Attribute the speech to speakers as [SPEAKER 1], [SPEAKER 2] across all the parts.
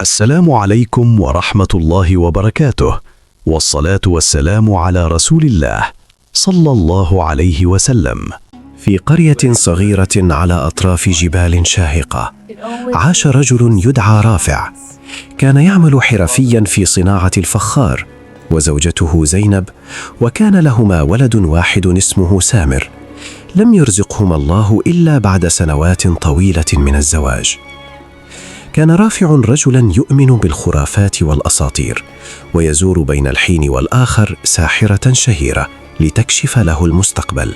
[SPEAKER 1] السلام عليكم ورحمة الله وبركاته، والصلاة والسلام على رسول الله صلى الله عليه وسلم.
[SPEAKER 2] في قرية صغيرة على أطراف جبال شاهقة، عاش رجل يدعى رافع. كان يعمل حرفيا في صناعة الفخار، وزوجته زينب، وكان لهما ولد واحد اسمه سامر. لم يرزقهما الله إلا بعد سنوات طويلة من الزواج. كان رافع رجلا يؤمن بالخرافات والأساطير، ويزور بين الحين والآخر ساحرة شهيرة لتكشف له المستقبل.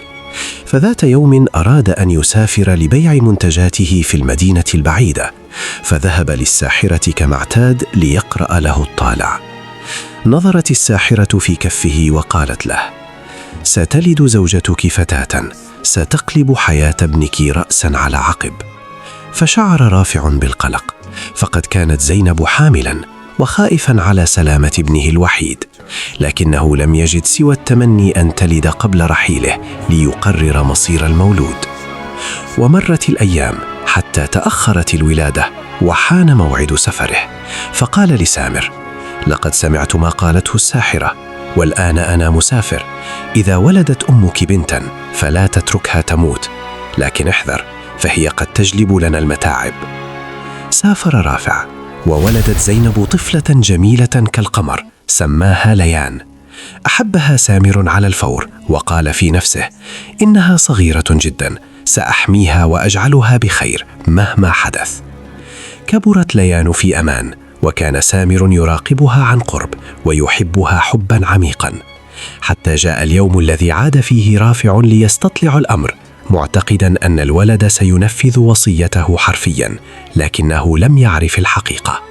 [SPEAKER 2] فذات يوم أراد أن يسافر لبيع منتجاته في المدينة البعيدة، فذهب للساحرة كما اعتاد ليقرأ له الطالع. نظرت الساحرة في كفه وقالت له: ستلد زوجتك فتاة ستقلب حياة ابنك رأسا على عقب. فشعر رافع بالقلق، فقد كانت زينب حاملا وخائفا على سلامة ابنه الوحيد، لكنه لم يجد سوى التمني أن تلد قبل رحيله ليقرر مصير المولود. ومرت الأيام حتى تأخرت الولادة وحان موعد سفره، فقال لسامر: لقد سمعت ما قالته الساحرة، والآن أنا مسافر. إذا ولدت أمك بنتا فلا تتركها تموت، لكن احذر فهي قد تجلب لنا المتاعب. سافر رافع، وولدت زينب طفلة جميلة كالقمر سماها ليان. أحبها سامر على الفور، وقال في نفسه: إنها صغيرة جدا، سأحميها وأجعلها بخير مهما حدث. كبرت ليان في أمان، وكان سامر يراقبها عن قرب ويحبها حبا عميقا، حتى جاء اليوم الذي عاد فيه رافع ليستطلع الأمر، معتقدا أن الولد سينفذ وصيته حرفيا، لكنه لم يعرف الحقيقة.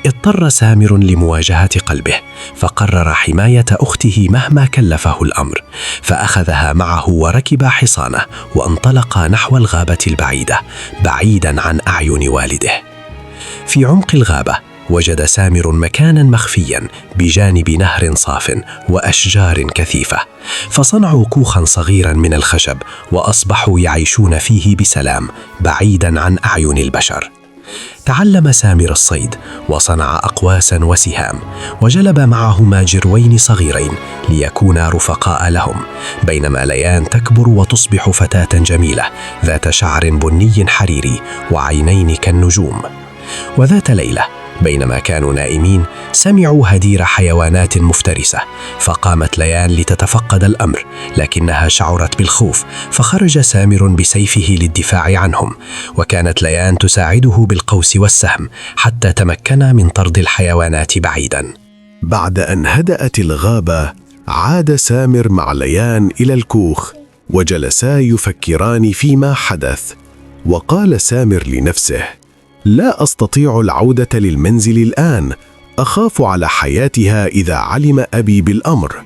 [SPEAKER 2] اضطر سامر لمواجهة قلبه، فقرر حماية أخته مهما كلفه الأمر، فأخذها معه وركب حصانه وانطلقا نحو الغابة البعيدة بعيدا عن أعين والده. في عمق الغابة وجد سامر مكانا مخفيا بجانب نهر صاف وأشجار كثيفة، فصنعوا كوخا صغيرا من الخشب وأصبحوا يعيشون فيه بسلام بعيدا عن أعين البشر. تعلم سامر الصيد وصنع أقواسا وسهام، وجلب معهما جروين صغيرين ليكونا رفقاء لهم، بينما ليان تكبر وتصبح فتاة جميلة ذات شعر بني حريري وعينين كالنجوم. وذات ليلة بينما كانوا نائمين سمعوا هدير حيوانات مفترسة، فقامت ليان لتتفقد الأمر، لكنها شعرت بالخوف، فخرج سامر بسيفه للدفاع عنهم، وكانت ليان تساعده بالقوس والسهم حتى تمكنا من طرد الحيوانات بعيدا.
[SPEAKER 3] بعد أن هدأت الغابة عاد سامر مع ليان إلى الكوخ، وجلسا يفكران فيما حدث. وقال سامر لنفسه: لا أستطيع العودة للمنزل الآن، أخاف على حياتها إذا علم أبي بالأمر.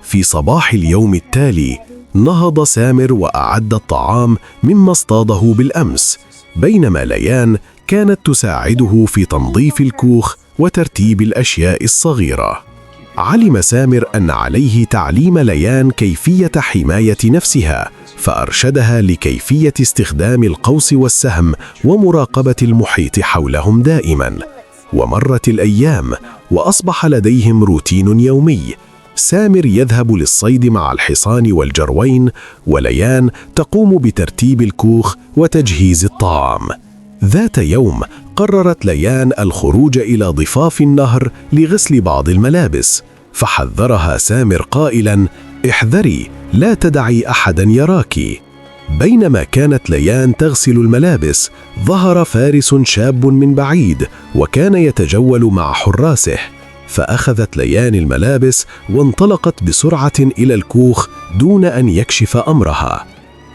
[SPEAKER 3] في صباح اليوم التالي نهض سامر وأعد الطعام مما اصطاده بالأمس، بينما ليان كانت تساعده في تنظيف الكوخ وترتيب الأشياء الصغيرة. علم سامر أن عليه تعليم ليان كيفية حماية نفسها، فأرشدها لكيفية استخدام القوس والسهم ومراقبة المحيط حولهم دائما. ومرت الأيام وأصبح لديهم روتين يومي. سامر يذهب للصيد مع الحصان والجروين، وليان تقوم بترتيب الكوخ وتجهيز الطعام. ذات يوم قررت ليان الخروج إلى ضفاف النهر لغسل بعض الملابس، فحذرها سامر قائلا: احذري، لا تدعي أحدا يراك. بينما كانت ليان تغسل الملابس ظهر فارس شاب من بعيد، وكان يتجول مع حراسه، فأخذت ليان الملابس وانطلقت بسرعة إلى الكوخ دون أن يكشف أمرها.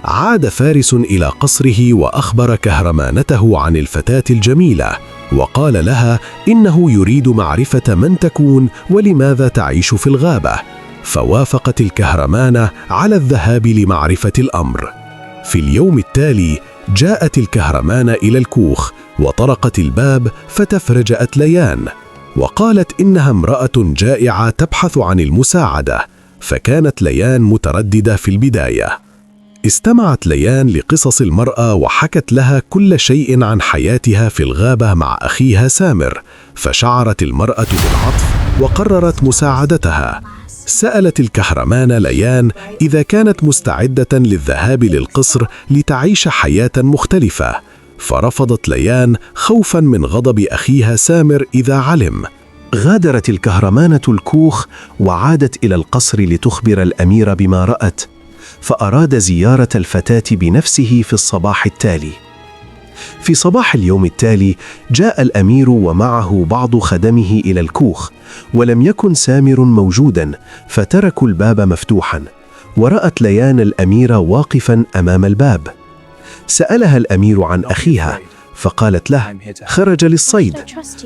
[SPEAKER 3] عاد فارس إلى قصره وأخبر كهرمانته عن الفتاة الجميلة، وقال لها إنه يريد معرفة من تكون ولماذا تعيش في الغابة. فوافقت الكهرمانة على الذهاب لمعرفة الأمر. في اليوم التالي جاءت الكهرمانة إلى الكوخ وطرقت الباب، فتفرجأت ليان وقالت إنها امرأة جائعة تبحث عن المساعدة، فكانت ليان مترددة في البداية. استمعت ليان لقصص المرأة وحكت لها كل شيء عن حياتها في الغابة مع أخيها سامر، فشعرت المرأة بالعطف وقررت مساعدتها. سألت الكهرمان ليان إذا كانت مستعدة للذهاب للقصر لتعيش حياة مختلفة، فرفضت ليان خوفا من غضب أخيها سامر إذا علم.
[SPEAKER 2] غادرت الكهرمانة الكوخ وعادت إلى القصر لتخبر الأمير بما رأت، فأراد زيارة الفتاة بنفسه في الصباح التالي. في صباح اليوم التالي جاء الأمير ومعه بعض خدمه إلى الكوخ، ولم يكن سامر موجودا، فتركوا الباب مفتوحا، ورأت ليان الأمير واقفا أمام الباب. سألها الأمير عن أخيها، فقالت له خرج للصيد،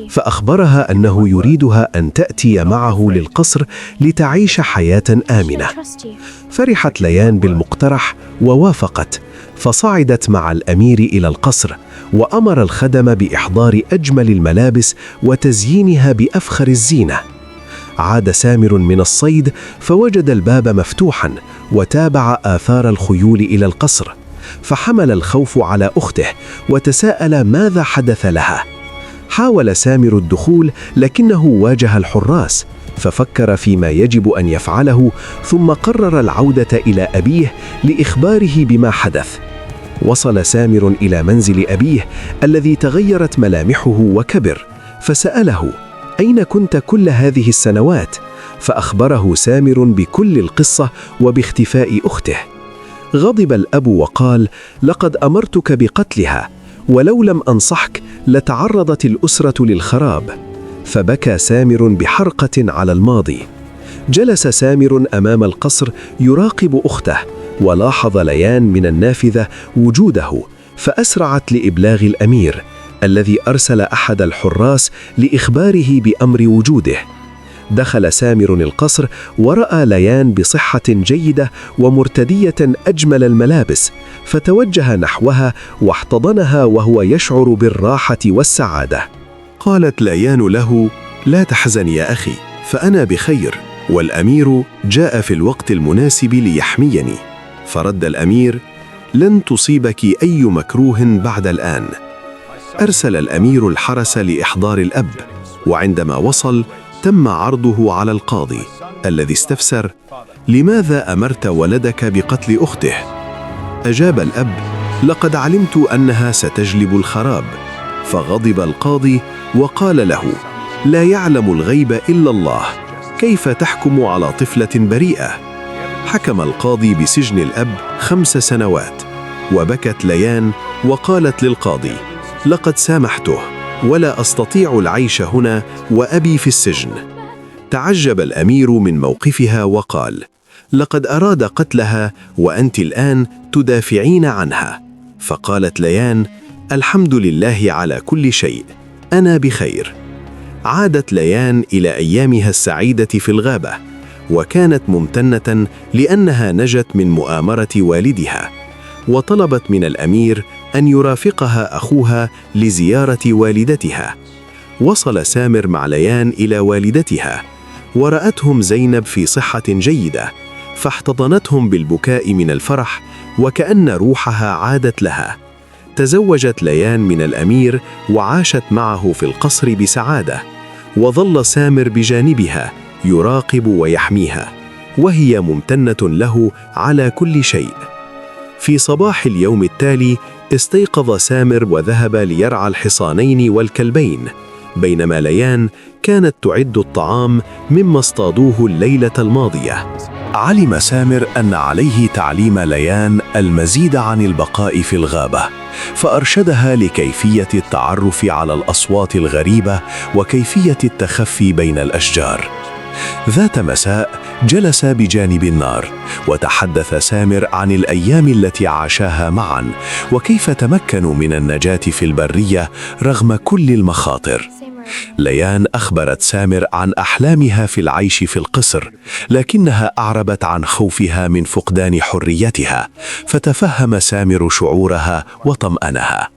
[SPEAKER 2] فأخبرها أنه يريدها أن تأتي معه للقصر لتعيش حياة آمنة. فرحت ليان بالمقترح ووافقت، فصعدت مع الأمير إلى القصر، وأمر الخدم بإحضار أجمل الملابس وتزيينها بأفخر الزينة. عاد سامر من الصيد فوجد الباب مفتوحا، وتابع آثار الخيول إلى القصر، فحمل الخوف على أخته وتساءل ماذا حدث لها. حاول سامر الدخول لكنه واجه الحراس، ففكر فيما يجب أن يفعله، ثم قرر العودة إلى أبيه لإخباره بما حدث. وصل سامر إلى منزل أبيه الذي تغيرت ملامحه وكبر، فسأله أين كنت كل هذه السنوات؟ فأخبره سامر بكل القصة وباختفاء أخته. غضب الأب وقال لقد أمرتك بقتلها، ولو لم أنصحك لتعرضت الأسرة للخراب. فبكى سامر بحرقة على الماضي. جلس سامر أمام القصر يراقب أخته، ولاحظ ليان من النافذة وجوده، فأسرعت لإبلاغ الأمير الذي أرسل أحد الحراس لإخباره بأمر وجوده. دخل سامر القصر ورأى ليان بصحة جيدة ومرتدية أجمل الملابس، فتوجه نحوها واحتضنها وهو يشعر بالراحة والسعادة.
[SPEAKER 3] قالت ليان له لا تحزن يا أخي، فأنا بخير، والأمير جاء في الوقت المناسب ليحميني. فرد الأمير لن تصيبك أي مكروه بعد الآن. أرسل الأمير الحرس لإحضار الأب، وعندما وصل تم عرضه على القاضي الذي استفسر لماذا أمرت ولدك بقتل أخته؟ أجاب الأب لقد علمت أنها ستجلب الخراب. فغضب القاضي وقال له لا يعلم الغيب إلا الله، كيف تحكم على طفلة بريئة؟ حكم القاضي بسجن الأب 5 سنوات. وبكت ليان وقالت للقاضي لقد سامحته، ولا أستطيع العيش هنا وأبي في السجن. تعجب الأمير من موقفها وقال لقد أراد قتلها وأنت الآن تدافعين عنها. فقالت ليان الحمد لله على كل شيء، أنا بخير. عادت ليان إلى أيامها السعيدة في الغابة، وكانت ممتنة لأنها نجت من مؤامرة والدها، وطلبت من الأمير أن يرافقها أخوها لزيارة والدتها. وصل سامر مع ليان إلى والدتها، ورأتهم زينب في صحة جيدة، فاحتضنتهم بالبكاء من الفرح وكأن روحها عادت لها. تزوجت ليان من الأمير وعاشت معه في القصر بسعادة، وظل سامر بجانبها يراقب ويحميها، وهي ممتنة له على كل شيء. في صباح اليوم التالي استيقظ سامر وذهب ليرعى الحصانين والكلبين، بينما ليان كانت تعد الطعام مما اصطادوه الليلة الماضية.
[SPEAKER 2] علم سامر أن عليه تعليم ليان المزيد عن البقاء في الغابة، فأرشدها لكيفية التعرف على الأصوات الغريبة وكيفية التخفي بين الأشجار. ذات مساء جلس بجانب النار، وتحدث سامر عن الأيام التي عاشاها معا، وكيف تمكنوا من النجاة في البرية رغم كل المخاطر. ليان أخبرت سامر عن أحلامها في العيش في القصر، لكنها أعربت عن خوفها من فقدان حريتها، فتفهم سامر شعورها وطمأنها.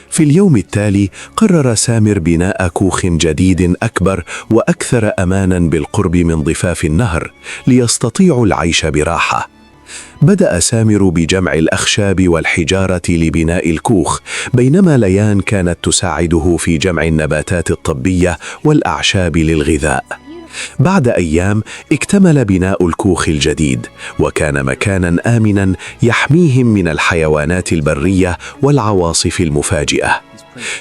[SPEAKER 2] في اليوم التالي قرر سامر بناء كوخ جديد أكبر وأكثر أمانا بالقرب من ضفاف النهر، ليستطيعوا العيش براحة. بدأ سامر بجمع الأخشاب والحجارة لبناء الكوخ، بينما ليان كانت تساعده في جمع النباتات الطبية والأعشاب للغذاء. بعد أيام اكتمل بناء الكوخ الجديد، وكان مكاناً آمناً يحميهم من الحيوانات البرية والعواصف المفاجئة.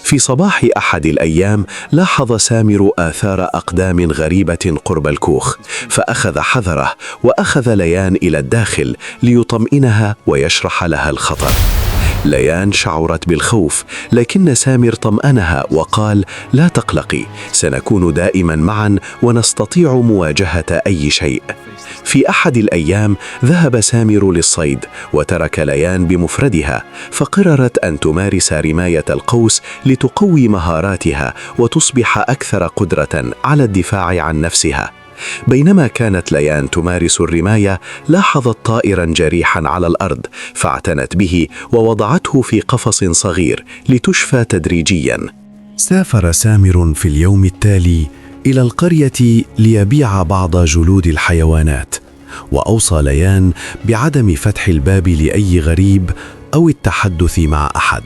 [SPEAKER 2] في صباح أحد الأيام لاحظ سامر آثار أقدام غريبة قرب الكوخ، فأخذ حذره وأخذ ليان إلى الداخل ليطمئنها ويشرح لها الخطر. ليان شعرت بالخوف، لكن سامر طمأنها وقال: لا تقلقي، سنكون دائما معا ونستطيع مواجهة أي شيء. في أحد الأيام ذهب سامر للصيد وترك ليان بمفردها، فقررت أن تمارس رماية القوس لتقوي مهاراتها وتصبح أكثر قدرة على الدفاع عن نفسها. بينما كانت ليان تمارس الرماية لاحظت طائرا جريحا على الأرض، فاعتنت به ووضعته في قفص صغير لتشفى تدريجيا. سافر سامر في اليوم التالي إلى القرية ليبيع بعض جلود الحيوانات، وأوصى ليان بعدم فتح الباب لأي غريب أو التحدث مع أحد.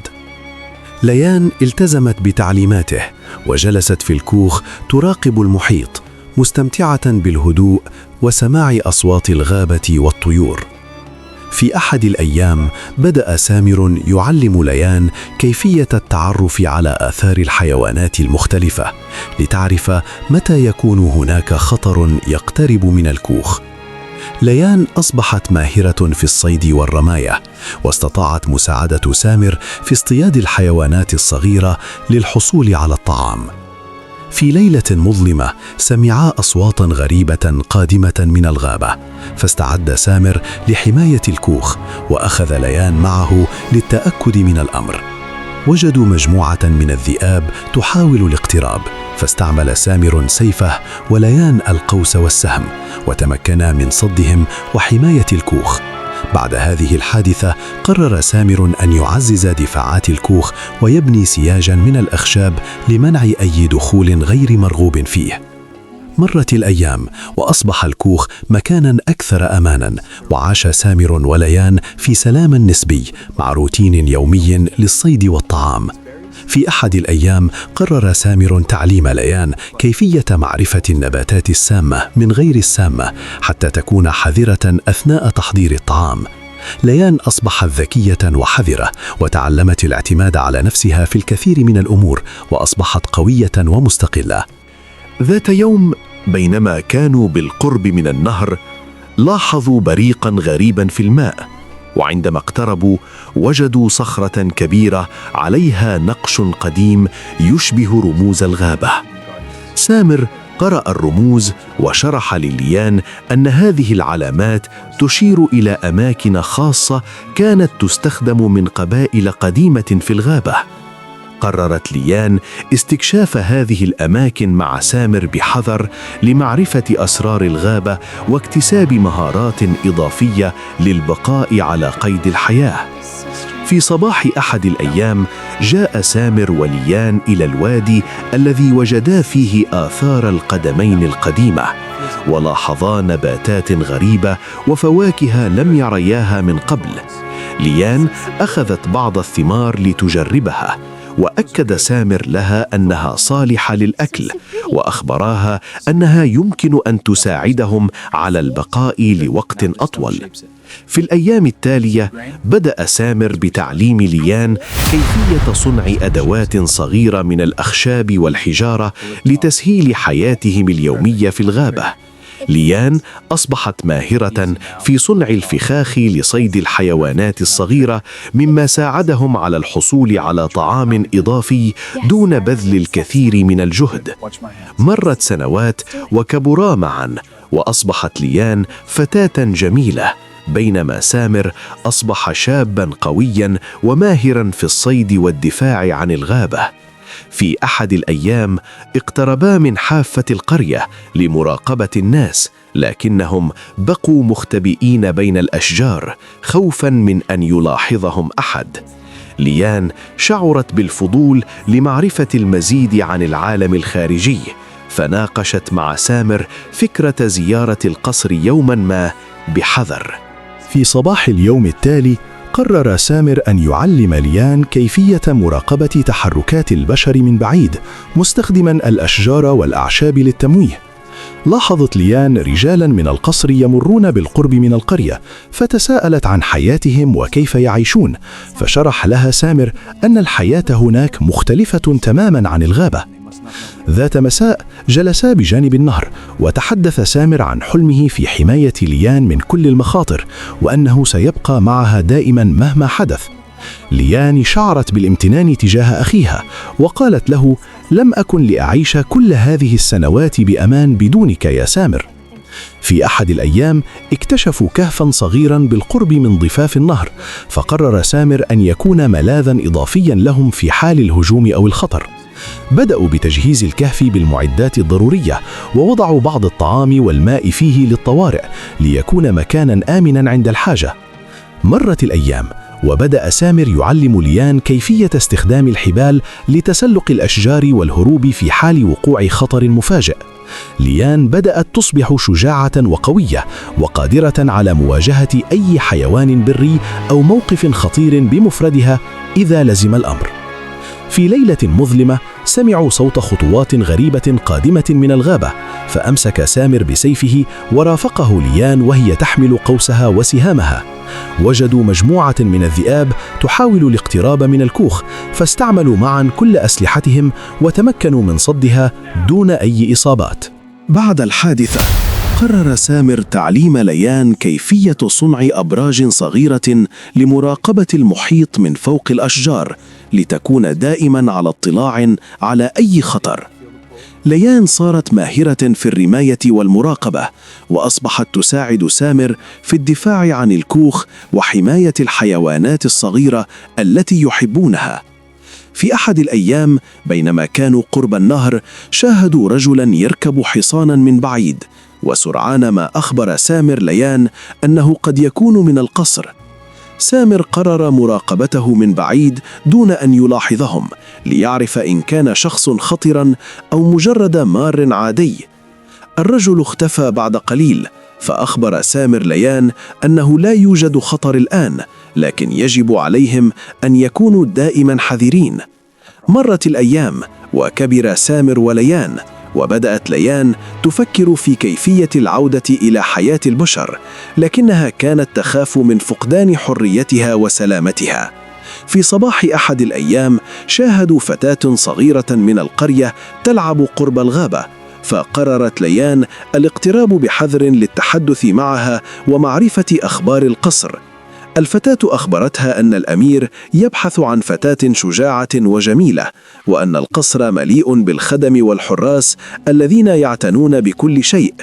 [SPEAKER 2] ليان التزمت بتعليماته وجلست في الكوخ تراقب المحيط، مستمتعة بالهدوء وسماع أصوات الغابة والطيور. في أحد الأيام بدأ سامر يعلم ليان كيفية التعرف على آثار الحيوانات المختلفة، لتعرف متى يكون هناك خطر يقترب من الكوخ. ليان أصبحت ماهرة في الصيد والرماية، واستطاعت مساعدة سامر في اصطياد الحيوانات الصغيرة للحصول على الطعام. في ليلة مظلمة سمعا أصواتا غريبة قادمة من الغابة، فاستعد سامر لحماية الكوخ، وأخذ ليان معه للتأكد من الأمر. وجدوا مجموعة من الذئاب تحاول الاقتراب، فاستعمل سامر سيفه وليان القوس والسهم، وتمكنا من صدهم وحماية الكوخ. بعد هذه الحادثة قرر سامر أن يعزز دفاعات الكوخ ويبني سياجاً من الأخشاب لمنع أي دخول غير مرغوب فيه. مرت الأيام وأصبح الكوخ مكاناً أكثر أماناً، وعاش سامر وليان في سلام نسبي مع روتين يومي للصيد والطعام. في أحد الأيام قرر سامر تعليم ليان كيفية معرفة النباتات السامة من غير السامة حتى تكون حذرة أثناء تحضير الطعام. ليان أصبحت ذكية وحذرة، وتعلمت الاعتماد على نفسها في الكثير من الأمور، وأصبحت قوية ومستقلة.
[SPEAKER 3] ذات يوم بينما كانوا بالقرب من النهر، لاحظوا بريقا غريبا في الماء، وعندما اقتربوا وجدوا صخرة كبيرة عليها نقش قديم يشبه رموز الغابة. سامر قرأ الرموز وشرح لليان أن هذه العلامات تشير إلى أماكن خاصة كانت تستخدم من قبائل قديمة في الغابة. قررت ليان استكشاف هذه الأماكن مع سامر بحذر لمعرفة أسرار الغابة واكتساب مهارات إضافية للبقاء على قيد الحياة. في صباح أحد الأيام جاء سامر وليان إلى الوادي الذي وجدا فيه آثار القدمين القديمة، ولاحظا نباتات غريبة وفواكه لم يرياها من قبل. ليان أخذت بعض الثمار لتجربها، وأكد سامر لها أنها صالحة للأكل، وأخبراها أنها يمكن أن تساعدهم على البقاء لوقت أطول. في الأيام التالية بدأ سامر بتعليم ليان كيفية صنع أدوات صغيرة من الأخشاب والحجارة لتسهيل حياتهم اليومية في الغابة. ليان أصبحت ماهرة في صنع الفخاخ لصيد الحيوانات الصغيرة، مما ساعدهم على الحصول على طعام إضافي دون بذل الكثير من الجهد. مرت سنوات وكبرا معا، وأصبحت ليان فتاة جميلة، بينما سامر أصبح شابا قويا وماهرا في الصيد والدفاع عن الغابة. في أحد الأيام اقتربا من حافة القرية لمراقبة الناس، لكنهم بقوا مختبئين بين الأشجار خوفا من أن يلاحظهم أحد. ليان شعرت بالفضول لمعرفة المزيد عن العالم الخارجي، فناقشت مع سامر فكرة زيارة القصر يوما ما بحذر.
[SPEAKER 1] في صباح اليوم التالي قرر سامر أن يعلم ليان كيفية مراقبة تحركات البشر من بعيد مستخدما الأشجار والأعشاب للتمويه. لاحظت ليان رجالا من القصر يمرون بالقرب من القرية، فتساءلت عن حياتهم وكيف يعيشون، فشرح لها سامر أن الحياة هناك مختلفة تماما عن الغابة. ذات مساء جلسا بجانب النهر، وتحدث سامر عن حلمه في حماية ليان من كل المخاطر، وأنه سيبقى معها دائما مهما حدث. ليان شعرت بالامتنان تجاه أخيها، وقالت له: لم أكن لأعيش كل هذه السنوات بأمان بدونك يا سامر. في أحد الأيام اكتشفوا كهفا صغيرا بالقرب من ضفاف النهر، فقرر سامر أن يكون ملاذا إضافيا لهم في حال الهجوم أو الخطر. بدأوا بتجهيز الكهف بالمعدات الضرورية، ووضعوا بعض الطعام والماء فيه للطوارئ ليكون مكانا آمنا عند الحاجة. مرت الأيام، وبدأ سامر يعلم ليان كيفية استخدام الحبال لتسلق الأشجار والهروب في حال وقوع خطر مفاجئ. ليان بدأت تصبح شجاعة وقوية، وقادرة على مواجهة أي حيوان بري أو موقف خطير بمفردها إذا لزم الأمر. في ليلة مظلمة سمعوا صوت خطوات غريبة قادمة من الغابة، فأمسك سامر بسيفه ورافقه ليان وهي تحمل قوسها وسهامها. وجدوا مجموعة من الذئاب تحاول الاقتراب من الكوخ، فاستعملوا معا كل أسلحتهم وتمكنوا من صدها دون أي إصابات.
[SPEAKER 2] بعد الحادثة قرر سامر تعليم ليان كيفية صنع أبراج صغيرة لمراقبة المحيط من فوق الأشجار، لتكون دائما على اطلاع على أي خطر. ليان صارت ماهرة في الرماية والمراقبة، وأصبحت تساعد سامر في الدفاع عن الكوخ وحماية الحيوانات الصغيرة التي يحبونها. في أحد الأيام بينما كانوا قرب النهر، شاهدوا رجلا يركب حصانا من بعيد، وسرعان ما أخبر سامر ليان أنه قد يكون من القصر. سامر قرر مراقبته من بعيد دون أن يلاحظهم، ليعرف إن كان شخص خطرا أو مجرد مار عادي. الرجل اختفى بعد قليل، فأخبر سامر ليان أنه لا يوجد خطر الآن، لكن يجب عليهم أن يكونوا دائما حذرين. مرت الأيام وكبر سامر وليان، وبدأت ليان تفكر في كيفية العودة إلى حياة البشر، لكنها كانت تخاف من فقدان حريتها وسلامتها. في صباح أحد الأيام شاهدوا فتاة صغيرة من القرية تلعب قرب الغابة، فقررت ليان الاقتراب بحذر للتحدث معها ومعرفة أخبار القصر. الفتاة أخبرتها أن الأمير يبحث عن فتاة شجاعة وجميلة، وأن القصر مليء بالخدم والحراس الذين يعتنون بكل شيء.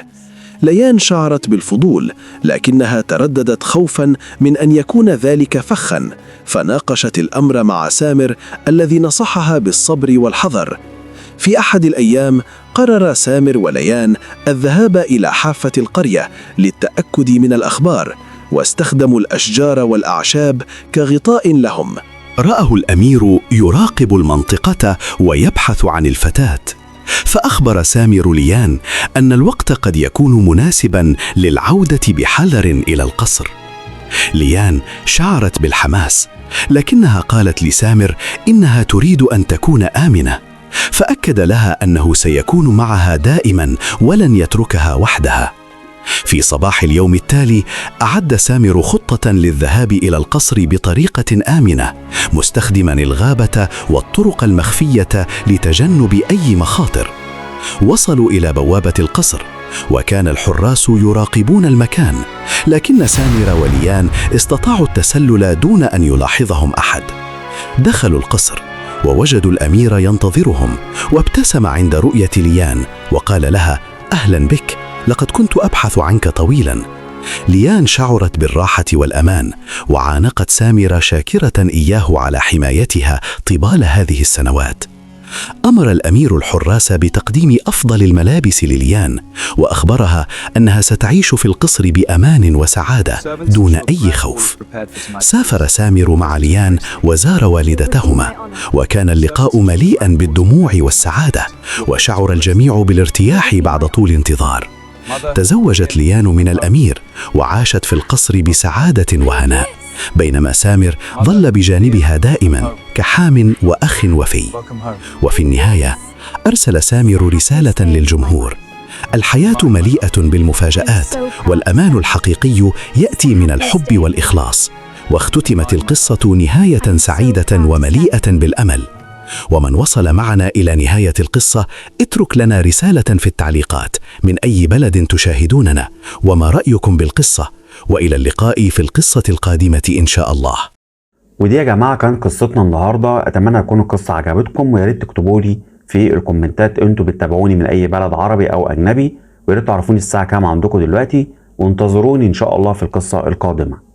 [SPEAKER 2] ليان شعرت بالفضول، لكنها ترددت خوفا من أن يكون ذلك فخا، فناقشت الأمر مع سامر الذي نصحها بالصبر والحذر. في أحد الأيام قرر سامر وليان الذهاب إلى حافة القرية للتأكد من الأخبار، واستخدموا الأشجار والأعشاب كغطاء لهم.
[SPEAKER 1] رآه الأمير يراقب المنطقة ويبحث عن الفتاة، فأخبر سامر ليان أن الوقت قد يكون مناسبا للعودة بحذر إلى القصر. ليان شعرت بالحماس، لكنها قالت لسامر إنها تريد أن تكون آمنة، فأكد لها أنه سيكون معها دائما ولن يتركها وحدها. في صباح اليوم التالي أعد سامر خطة للذهاب إلى القصر بطريقة آمنة، مستخدما الغابة والطرق المخفية لتجنب أي مخاطر. وصلوا إلى بوابة القصر، وكان الحراس يراقبون المكان، لكن سامر وليان استطاعوا التسلل دون أن يلاحظهم أحد. دخلوا القصر ووجدوا الأمير ينتظرهم، وابتسم عند رؤية ليان وقال لها: أهلا بك، لقد كنت أبحث عنك طويلا. ليان شعرت بالراحة والأمان، وعانقت سامر شاكرة إياه على حمايتها طوال هذه السنوات. أمر الأمير الحراس بتقديم أفضل الملابس لليان، وأخبرها أنها ستعيش في القصر بأمان وسعادة دون أي خوف. سافر سامر مع ليان وزار والدتهما، وكان اللقاء مليئا بالدموع والسعادة، وشعر الجميع بالارتياح بعد طول انتظار. تزوجت ليان من الأمير وعاشت في القصر بسعادة وهناء، بينما سامر ظل بجانبها دائما كحام وأخ وفي. وفي النهاية أرسل سامر رسالة للجمهور: الحياة مليئة بالمفاجآت، والأمان الحقيقي يأتي من الحب والإخلاص. واختتمت القصة نهاية سعيدة ومليئة بالأمل. ومن وصل معنا إلى نهاية القصة اترك لنا رسالة في التعليقات من أي بلد تشاهدوننا، وما رأيكم بالقصة. وإلى اللقاء في القصة القادمة إن شاء الله.
[SPEAKER 4] ودي يا جماعة كانت قصتنا النهاردة. أتمنى تكون القصة عجبتكم، ويا ريت تكتبوا لي في الكومنتات انتوا بتتابعوني من أي بلد عربي أو أجنبي، ويا ريت تعرفوني الساعة كام عندكم دلوقتي، وانتظروني إن شاء الله في القصة القادمة.